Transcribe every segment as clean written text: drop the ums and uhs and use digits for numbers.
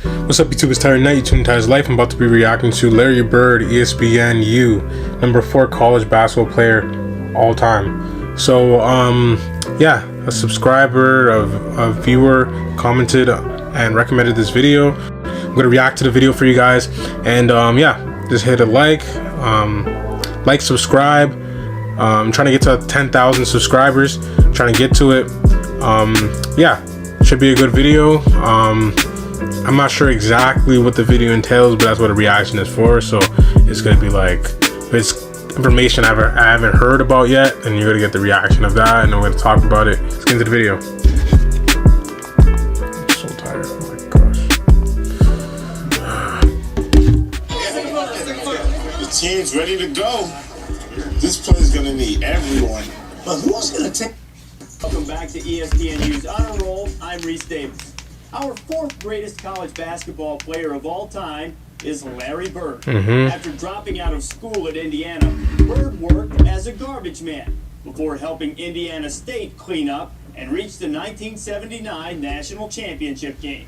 What's up, YouTube? It's Tyler Knight, YouTube Tyler's Life. I'm about to be reacting to Larry Bird, ESPN U, #4 college basketball player all time. So, yeah, a subscriber, a viewer commented and recommended this video. I'm gonna react to the video for you guys, and yeah, just hit a like, subscribe. I'm trying to get to 10,000 subscribers. Trying to get to it. Yeah, should be a good video. I'm not sure exactly what the video entails, but that's what a reaction is for. So it's gonna be like, if it's information I haven't heard about yet, and you're gonna get the reaction of that, and I'm gonna talk about it. Let's get into the video. I'm so tired. Oh my gosh. The team's ready to go. This play's gonna need everyone. But who's gonna take? Welcome back to ESPN News Honor Roll. I'm Reese Davis. Our fourth greatest college basketball player of all time is Larry Bird. After dropping out of school at Indiana, Bird worked as a garbage man before helping Indiana State clean up and reach the 1979 national championship game.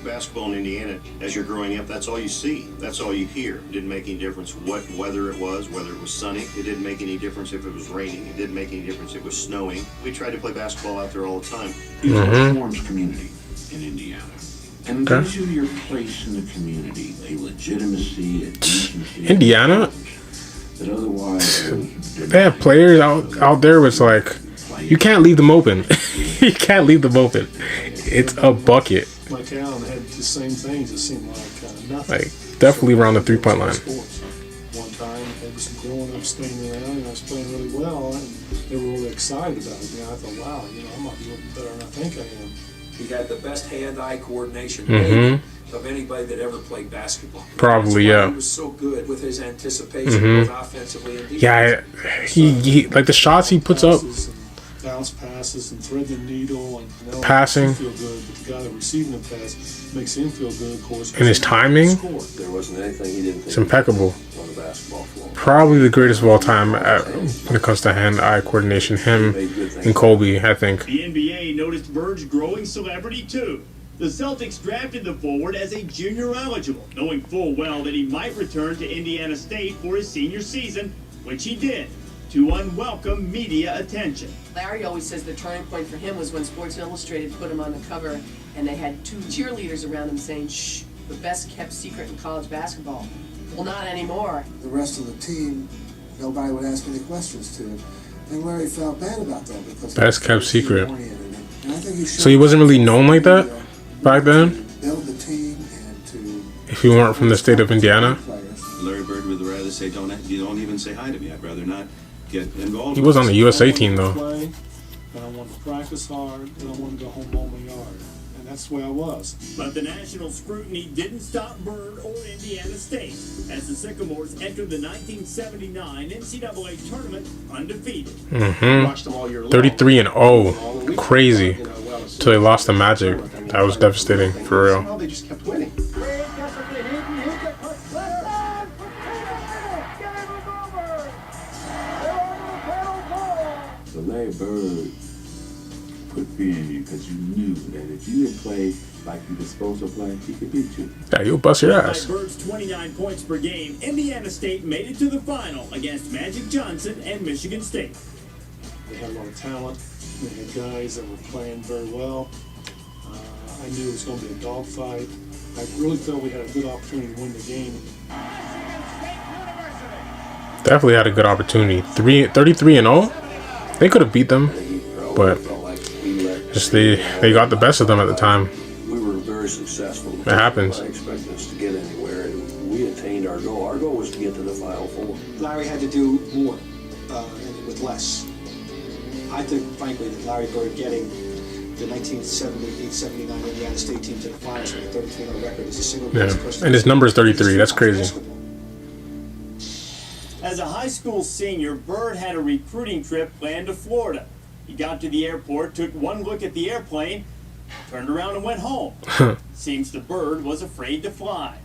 Basketball in Indiana, as you're growing up, that's all you see. That's all you hear. It didn't make any difference what weather it was, whether it was sunny. It didn't make any difference if it was raining. It didn't make any difference if it was snowing. We tried to play basketball out there all the time. It forms community in Indiana. And it gives you your place in the community, a legitimacy, a decency. Indiana? That otherwise they have players out there where it's like, you can't leave them open. You can't leave them open. It's a bucket. My town had the same things. It seemed like nothing. Like, definitely around the 3-point line. One time, there was some growing up, staying around, and I was playing really well, and they were really excited about it. I thought, wow, I might be looking better than I think I am. He had the best hand-eye coordination of anybody that ever played basketball. Probably, yeah. He was so good with his anticipation, both offensively and defensively. Yeah, he like the shots he puts up. Bounce passes and thread the needle and passing. Feel good, but the guy that receiving the pass makes him feel good, of course. And his timing, there wasn't anything he didn't think it's impeccable. On the basketball floor. Probably the greatest of all time when it comes to hand-eye coordination. Him and Kobe, I think. The NBA noticed Bird's growing celebrity too. The Celtics drafted the forward as a junior eligible, knowing full well that he might return to Indiana State for his senior season, which he did, to unwelcome media attention. Larry always says the turning point for him was when Sports Illustrated put him on the cover and they had 2 cheerleaders around him saying, shh, the best kept secret in college basketball. Well, not anymore. The rest of the team, nobody would ask any questions to. And Larry felt bad about that because best kept secret. And I think he so he wasn't really known like that back then? Build the team and to if you weren't from the state of Indiana? Larry Bird would rather say, you don't even say hi to me. I'd rather not get involved. He was on the USA team though. And I wanted to practice hard, and I wanted to go home on my yard, and that's the way I was. But the national scrutiny didn't stop Bird or Indiana State as the Sycamores entered the 1979 NCAA tournament undefeated. 33-0, crazy. Till they lost the Magic. That was devastating for real. They just kept winning. So Larry Bird put fear in you because you knew that if you didn't play like you were supposed to play, he could beat you. Yeah, you'll bust your ass. By Bird's 29 points per game, Indiana State made it to the final against Magic Johnson and Michigan State. They had a lot of talent. They had guys that were playing very well. I knew it was going to be a dogfight. I really felt we had a good opportunity to win the game. Definitely had a good opportunity. 33-0. They could have beat them, but just they got the best of them at the time. We were very successful. It happens. I expected us to get anywhere, and we attained our goal. Our goal was to get to the Final Four. Larry had to do more with less. I think, frankly, that Larry Bird getting the 1978-79 Indiana State team to the finals with a 33-0 record is the single greatest person. And his number is 33. That's crazy. As a high school senior, Bird had a recruiting trip planned to Florida. He got to the airport, took one look at the airplane, turned around and went home. Seems the Bird was afraid to fly.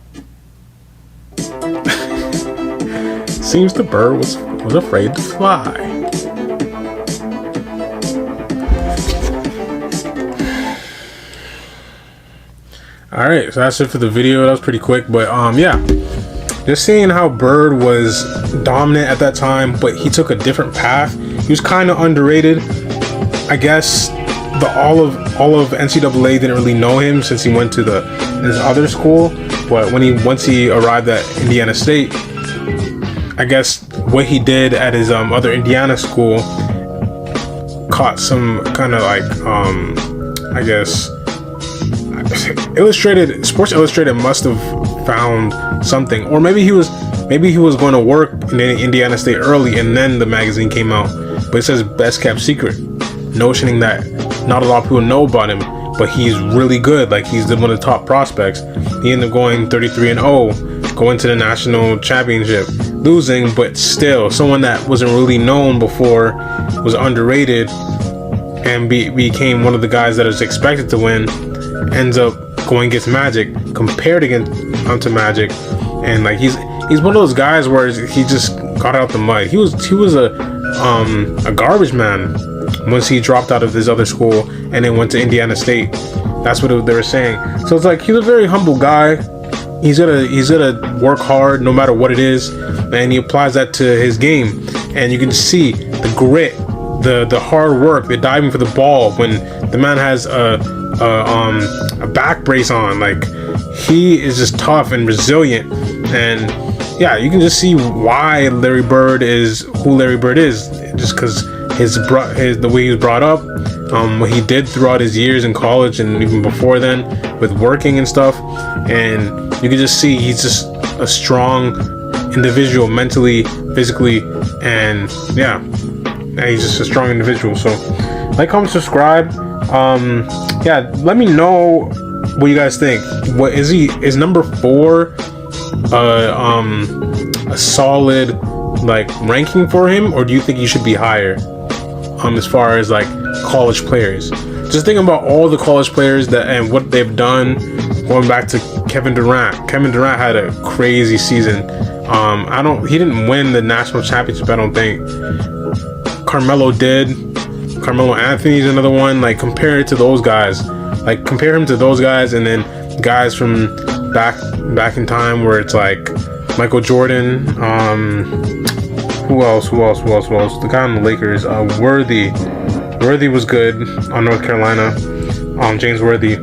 Seems the bird was afraid to fly. Alright, so that's it for the video. That was pretty quick, but yeah. Just seeing how Bird was dominant at that time, but he took a different path. He was kind of underrated. I guess all of NCAA didn't really know him since he went to his other school. But once he arrived at Indiana State, I guess what he did at his other Indiana school caught some kind of like I guess Sports Illustrated must have found something, or maybe he was going to work in Indiana State early, and then the magazine came out. But it says best kept secret, notioning that not a lot of people know about him, but he's really good. Like, he's one of the top prospects. He ended up going 33-0, going to the national championship, losing, but still someone that wasn't really known before, was underrated, and became one of the guys that is expected to win. Ends up going against Magic, compared to Magic, and like he's one of those guys where he just got out the mud. He was a garbage man once he dropped out of his other school and then went to Indiana State. That's what they were saying. So it's like, he's a very humble guy. He's gonna work hard no matter what it is, and he applies that to his game. And you can see the grit, the hard work, the diving for the ball when the man has a back brace on. Like, he is just tough and resilient, and yeah, you can just see why Larry Bird is who Larry Bird is, just because the way he was brought up, what he did throughout his years in college and even before then with working and stuff. And you can just see he's just a strong individual, mentally, physically, and yeah, he's just a strong individual. So like, comment, subscribe. Yeah, let me know what you guys think. What is number 4 a solid like ranking for him, or do you think he should be higher as far as like college players? Just thinking about all the college players and what they've done, going back to Kevin Durant. Kevin Durant had a crazy season. He didn't win the national championship, I don't think. Carmelo did. Carmelo Anthony's another one. Like, compare it to those guys. Like, compare him to those guys, and then guys from back in time where it's like Michael Jordan. Who else? The guy on the Lakers. Worthy was good on North Carolina. James Worthy.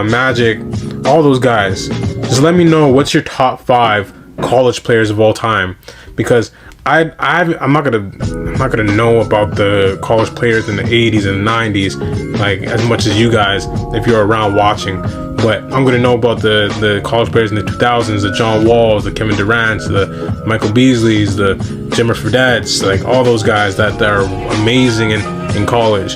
Magic. All those guys. Just let me know what's your top 5 college players of all time, because I'm not gonna know about the college players in the 80s and 90s like as much as you guys if you're around watching, but I'm gonna know about the college players in the 2000s, the John Walls, the Kevin Durants, the Michael Beasleys, the Jimmer Fredettes, like all those guys that are amazing in college.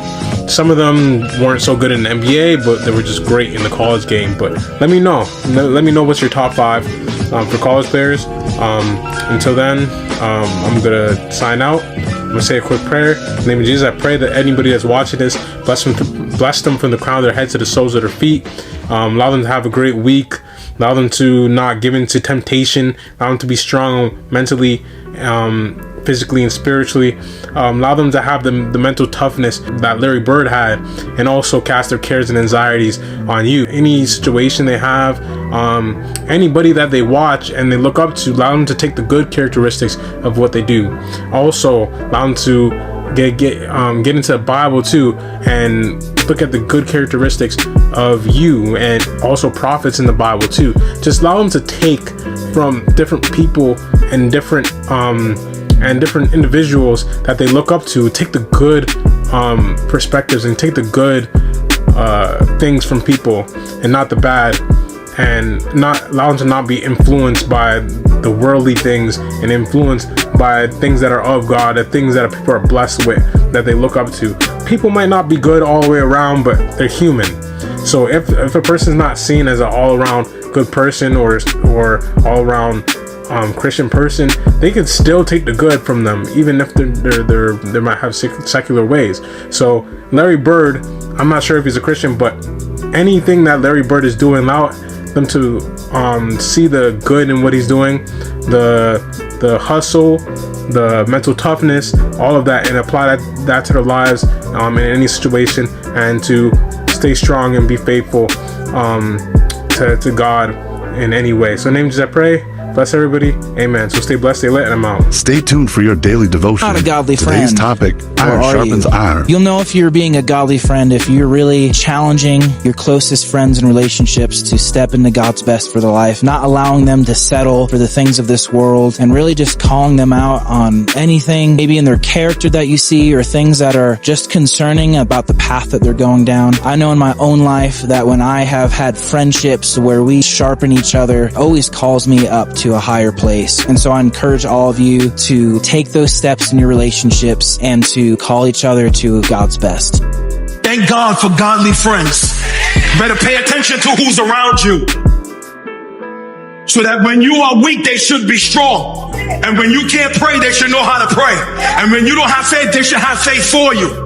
Some of them weren't so good in the NBA, but they were just great in the college game. But let me know what's your top 5 for college players. Until then, I'm gonna sign out. I'm gonna say a quick prayer. In the name of Jesus, I pray that anybody that's watching this, bless them from the crown of their head to the soles of their feet. Allow them to have a great week. Allow them to not give in to temptation. Allow them to be strong mentally, physically, and spiritually. Allow them to have the mental toughness that Larry Bird had, and also cast their cares and anxieties on you. Any situation they have, anybody that they watch and they look up to, allow them to take the good characteristics of what they do. Also, allow them to get into the Bible too, and look at the good characteristics of you, and also prophets in the Bible too. Just allow them to take from different people and different individuals that they look up to. Take the good perspectives and take the good things from people and not the bad, and not allow them to not be influenced by the worldly things and influenced by things that are of God, the things that people are blessed with, that they look up to. People might not be good all the way around, but they're human. So if a person's not seen as an all-around good person or all-around Christian person, they can still take the good from them, even if they might have secular ways. So Larry Bird, I'm not sure if he's a Christian, but anything that Larry Bird is doing, allow them to see the good in what he's doing, the the hustle, the mental toughness, all of that, and apply that to their lives in any situation, and to stay strong and be faithful to God in any way. So in the name of Jesus I pray. Bless everybody. Amen. So stay blessed, stay lit, and I'm out. Stay tuned for your daily devotion. Not a godly Today's friend. topic, Or iron are sharpens you? iron. You'll know if you're being a godly friend if you're really challenging your closest friends and relationships to step into God's best for their life, not allowing them to settle for the things of this world, and really just calling them out on anything, maybe in their character that you see, or things that are just concerning about the path that they're going down. I know in my own life that when I have had friendships where we sharpen each other, it always calls me up to a higher place. And so I encourage all of you to take those steps in your relationships and to call each other to God's best. Thank God for godly friends. Better pay attention to who's around you, so that when you are weak, they should be strong. And when you can't pray, they should know how to pray. And when you don't have faith, they should have faith for you.